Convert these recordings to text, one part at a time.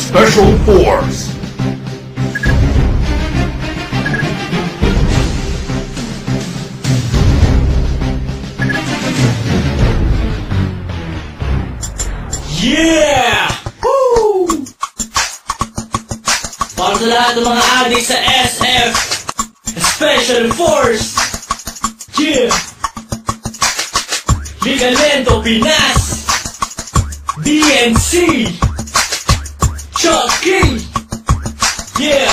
Special Force. Yeah! Woo! Para sa lahat ng mga adik sa SF Special Force. Yeah! Liga Lento Pinas, DNC, Chucky, yeah,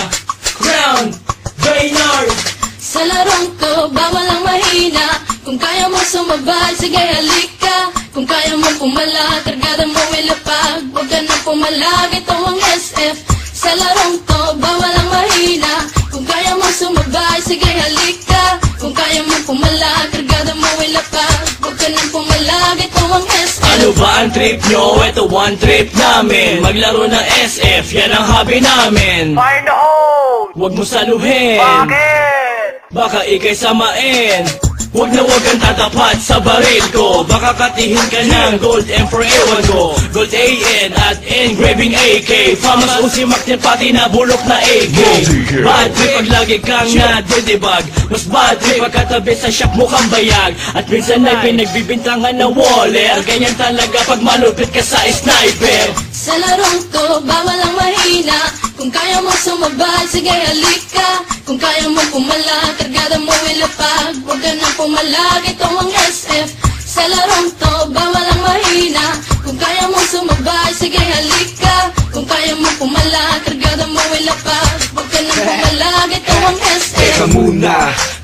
Crown, Baynard. Sa larong to, bawal ang mahina. Kung kaya mo sumabay, sige halika. Kung kaya mo pumala, kargada mo ilapag. Huwag ka nang pumalag, ito ang SF. Sa larong to, bawal ang mahina. Kung kaya mo sumabay, sige halika. Kung kaya mo pumala, kargada mo ilapag. Huwag ka nang pumalag, ito ang SF. Ano ba ang trip nyo? Ito one trip namin. Maglaro ng SF, yan ang hobby namin. Fire in the hole! Huwag mo saluhin, Bakit? baka ikay samain. Huwag na huwag kang tatapat sa baril ko. Baka katihin ka ng gold M for ewan ko. Gold AN at engraving AK. Famas usimak niyan pati na bulok na AK. Bad trip pag lagi kang nadidibag. Mas bad trip pag katabi sa shop mukhang bayag. At minsan ay pinagbibintangan na waller. Ganyan talaga pag malupit ka sa sniper. Sa larong to, bawal ang mahina. Kung kaya mo sumabay, sige halika. Kung kaya mo pumala, kargada mo ilapag. Huwag ka nang pumalag, ito ang SF. Sa larong to, bawal ang mahina. Kung kaya mo sumabay, sige halika. Kung kaya mo pumala, kargada mo ilapag. Huwag ka nang pumalag, ito ang SF. Teka muna,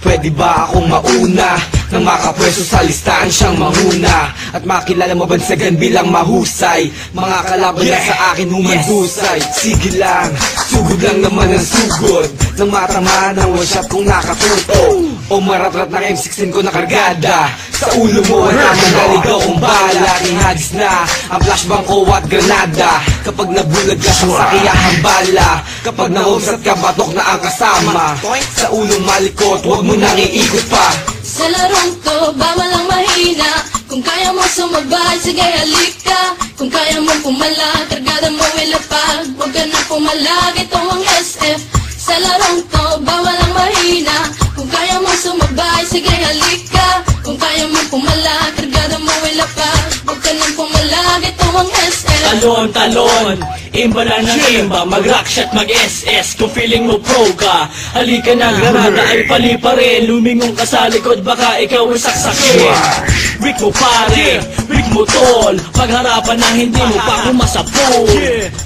pwede ba akong mauna? Nang makapwesto sa listahan siyang manguna. At makilala mabansagan bilang mahusay. Mga kalaban na sa akin humandusay. Sige lang, sugod lang naman ang sugod. Nang matama ng one shot kong nakatuto. O maratrat ng M16 ko na kargada. Sa ulo mo ang naman naligaw kong bala. Ihagis na ang flashbang ko at granada. Kapag nabulag ka sa sakiyahang bala. Kapag nahumsat ka batok na ang kasama. Sa ulong malikot, huwag mo nang iikot pa. Sa larong to, bawal ang mahina. Kung kaya mo sumabay, sige halika. Kung kaya mo pumala, kargada mo ilapag. Huwag ka nang pumalag, ito ang SF. Sa larong to, bawal ang mahina. Kung kaya mo sumabay, sige halika. Kung kaya mo pumala, kargada mo ilapag. Huwag ka nang pumalag, ito ang SF. Talon, talon, imba lang ng imba. Mag-rock shot, mag-SS. Kung feeling mo pro ka, halika na, granada ay pali pa rin. Lumingong ka sa likod, baka ikaw ay saksakin. Rick mo pare, Rick mo tol. Pagharapan na hindi mo pa kumasapol.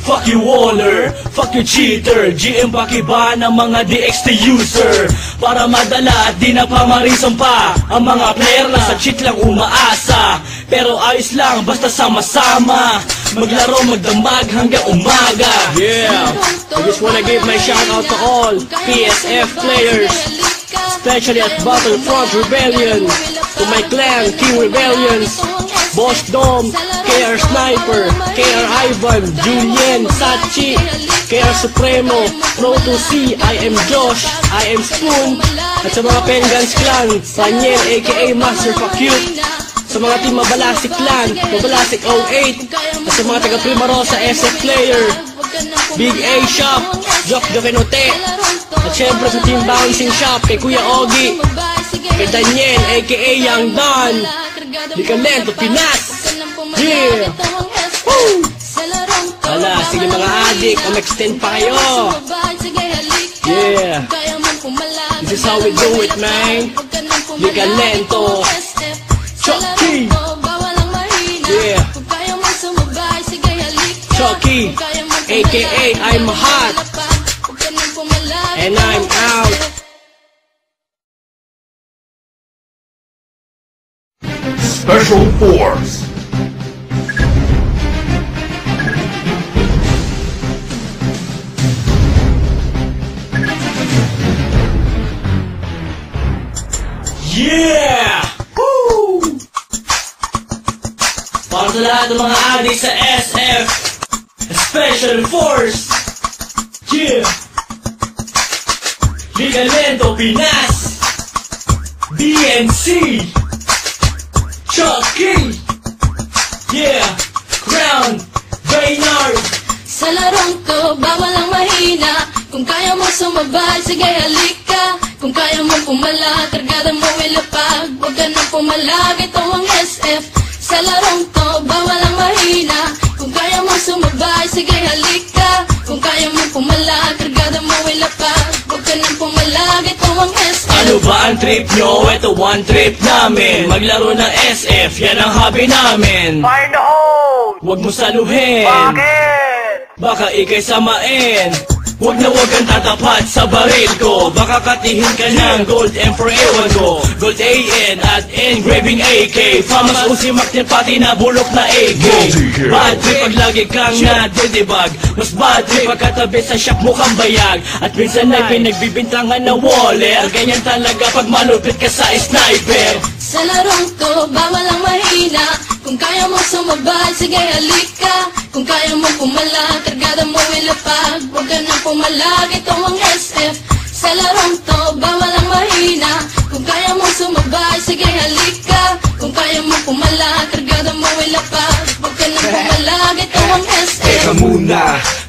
Fuck you waller, fuck you cheater. GM pakiba ng mga DXT user. Para madala at di na pamarisan pa. Ang mga player na sa cheat lang umaasa. Pero ayos lang, basta sama-sama. Maglaro, magdamag hanggang umaga. Yeah, I just wanna give my shout out to all PSF players, especially at Battlefront Rebellion. To my clan, King Rebellions, Boss Dom, KR Sniper, KR Ivan, Julien, Sachi, KR Supremo, Pro 2C, I am Josh, I am Spoon. At sa mga Pengans Clan, Raniel aka Master Fakute. Sa mga team Mabalasik Clan, Mabalasik 08. At sa mga taga Primarosa SF Player, Big A Shop, Jock Jokenote. At syempre sa team Bouncing Shop, kay Kuya Ogie, kay Daniel aka Young Don, Liga Lento Pinas. Yeah! Woo! Hala, sige mga adik, extend pa kayo. Yeah! This is how we do it, man. Liga Lento, Chucky. Yeah. Chucky, aka I'm hot. And I'm out. Special Force. Yeah! Woo! Para sa lahat ng mga adik sa SF Special Force. Yeah! Liga Lento Pinas, DNC, Chucky, yeah, Crown, Baynard. Sa larong to, bawal ang mahina. Kung kaya mo sumabay, sige halika. Kung kaya mo pumala, kargada mo ilapag. Huwag ka nang pumalag, ito ang SF. Sa larong to, bawal ang mahina. Kung kaya mo sumabay, sige halika. Kung kaya mo pumala, kargada mo ilapag. Huwag ka nang pumalag, ito ang SF. Ano ba ang trip nyo? Ito one trip namin. Maglaro ng SF, yan ang hobby namin. Find the hole! Huwag mo saluhin, Bakit? baka ikay samain. Huwag na huwag kang tatapat sa baril ko. Baka katihin ka ng Gold Emperor ewan ko. Gold AN at engraving AK. Famas Uzi Martin pati na bulok na AK. Bad trip pag lagi kang nadidibag. Mas bad trip pag katabi sa shop mo kang bayag. At minsan ay pinagbibintangan na waller. Ganyan talaga pag malupit ka sa sniper. Sa larong to, bawal ang mahina. Kung kaya mo sumabay, sige halika. Kung kaya mo pumala, kargada mo ilapag. Huwag ka nang pumalag, ito ang SF. Sa larong to, bawal ang mahina. Kung kaya mo sumabay, sige halika. Kung kaya mo pumala, kargada mo ilapag. Huwag ka nang pumalag, ito ang SF. Teka muna,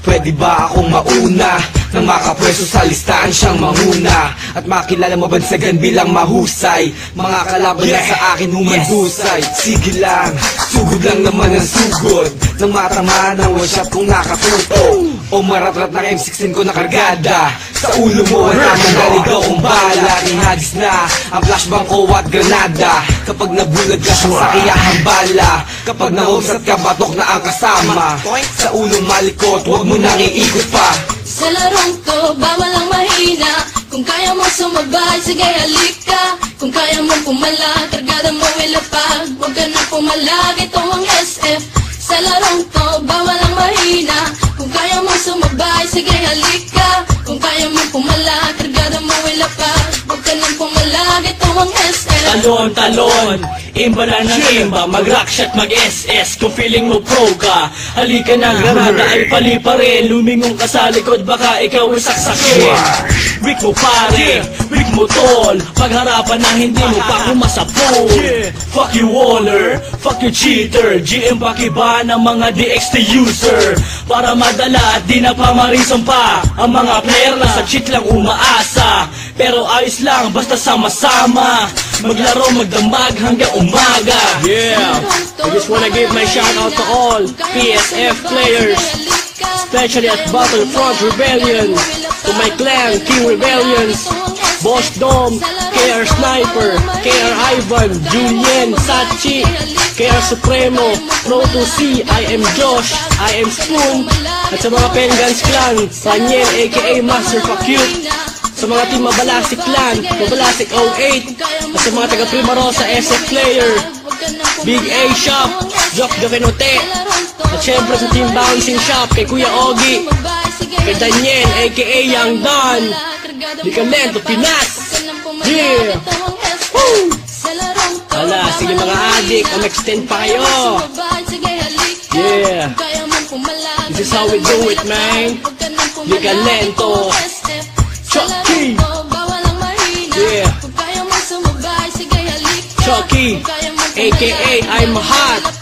pwede ba akong mauna? Nang makapwesto sa listahan siyang manguna. At makilala mabansagan bilang mahusay. Mga kalaban na sa akin humandusay. Sige lang, sugod lang naman ang sugod. Nang matamaan ang one shot kong nakatuto. O maratrat ng M16 ko na kargada. Sa ulo mo ang tamang naligaw kong bala. Ihagis na ang flashbang ko at granada. Kapag nabulag ka sa sakiyahang bala. Kapag nahumsat ka, batok na ang kasama. Sa ulong malikot, huwag mo nang iikot pa. Sa larong to, bawal ang mahina. Kung kaya mo sumabay, sige halika. Kung kaya mo pumala, kargada mo ilapag. Huwag ka nang pumalag, ito ang SF. Sa larong to, bawal ang mahina. Kung kaya mo sumabay, sige halika. Kung kaya mo pumala, kargada mo ilapag. Huwag ka nang pumalag, ito ang SF. Talon, talon, imba lang ng imba. Mag-rockshot, mag-SS. Kung feeling mo pro ka, halika na, granada ay pali pa rin. Lumingong ka sa likod, baka ikaw ay saksakin. Brick mo pare, brick mo tol. Pagharapan na hindi mo pa kumasapol. Fuck you waller, fuck you cheater. GM pakiba ng mga DXT user. Para madala at di na pamarisong pa. Ang mga player na sa cheat lang umaasa. Pero ayos lang, basta sama-sama. Maglaro, magdamag hanggang umaga. Yeah, I just wanna give my shout out to all PSF players, especially at Battlefront Rebellion, to my clan, King Rebellions, Boss Dom, KR Sniper, KR Ivan, Julien, Sachi, KR Supremo, Pro 2C, I am Josh, I am Spoon, at sa mga Pengans Clan, Raniel aka Master Fakute, sa mga team Mabalasik Clan, Mabalasik 08, at sa mga taga Primarosa SF Player, Big A Shop, Jock Gavenote, at syempre sa team Bouncing Shop, kay Kuya Ogie, kay Daniel aka Young Don, Likamento Pinas. Yeah! Woo! Hala, sige mga adik, extend pa kayo. Yeah! This is how we do it, man. Likamento Chucky. Yeah. Chucky, aka I'm hot.